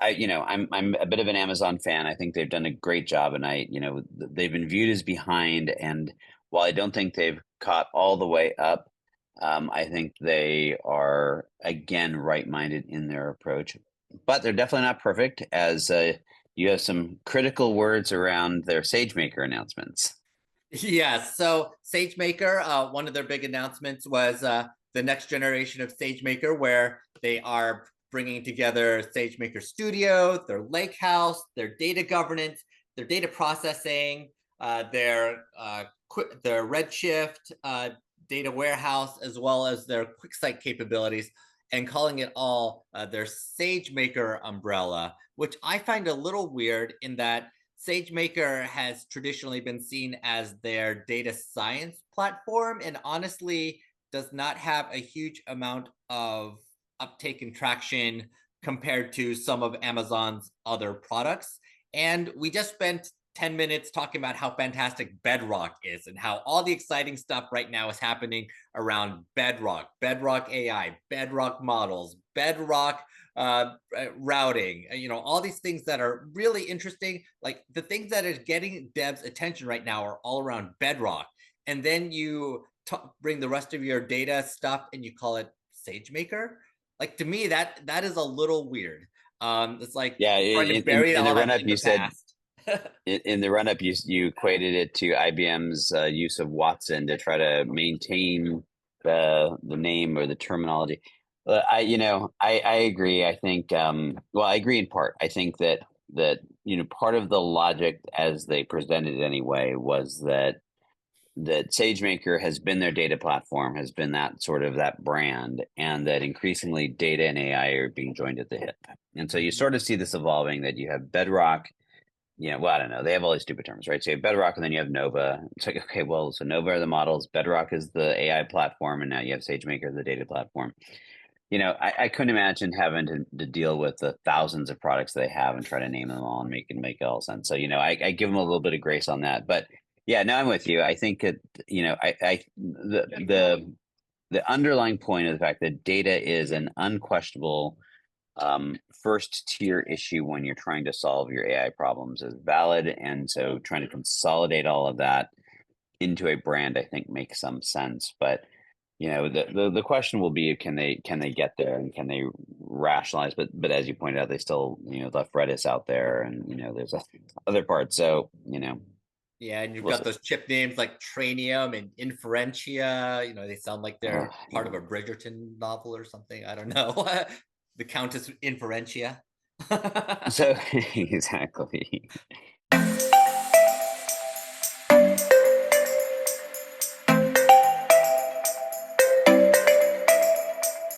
I'm a bit of an Amazon fan. I think they've done a great job, and they've been viewed as behind. And while I don't think they've caught all the way up, I think they are again right-minded in their approach. But they're definitely not perfect, as you have some critical words around their SageMaker announcements. Yes. So SageMaker, one of their big announcements was the next generation of SageMaker, where they are bringing together SageMaker Studio, their Lakehouse, their data governance, their data processing, their Redshift data warehouse, as well as their QuickSight capabilities, and calling it all their SageMaker umbrella, which I find a little weird in that SageMaker has traditionally been seen as their data science platform, and honestly does not have a huge amount of uptake and traction compared to some of Amazon's other products. And we just spent 10 minutes talking about how fantastic Bedrock is and how all the exciting stuff right now is happening around Bedrock, Bedrock AI, Bedrock models, Bedrock routing, all these things that are really interesting. Like the things that is getting devs attention right now are all around Bedrock. And then you bring the rest of your data stuff and you call it SageMaker. Like to me, that is a little weird. It's like Yeah, trying to in bury the all run that up, in the you said past. in the run up, you equated it to IBM's use of Watson to try to maintain the name or the terminology. I agree. I think well, I agree in part. I think that part of the logic as they presented it anyway was that SageMaker has been their data platform, has been that sort of that brand, and that increasingly data and AI are being joined at the hip. And so you sort of see this evolving, that you have Bedrock. Well, I don't know. They have all these stupid terms, right? So you have Bedrock, and then you have Nova. It's like, okay, well, so Nova are the models, Bedrock is the AI platform, and now you have SageMaker, the data platform. I couldn't imagine having to deal with the thousands of products they have and try to name them all and make it all sense. So, I give them a little bit of grace on that. But yeah, no, I'm with you. I think that, the underlying point of the fact that data is an unquestionable first tier issue when you're trying to solve your AI problems is valid. And so trying to consolidate all of that into a brand, I think makes some sense. But the question will be, can they get there, and can they rationalize? But as you pointed out, they still left Redis out there, and there's other parts. So Yeah, and you've we'll got see. those chip names like Tranium and Inferentia. They sound like they're part of Yeah. a Bridgerton novel or something. I don't know. The Countess Inferentia. So exactly.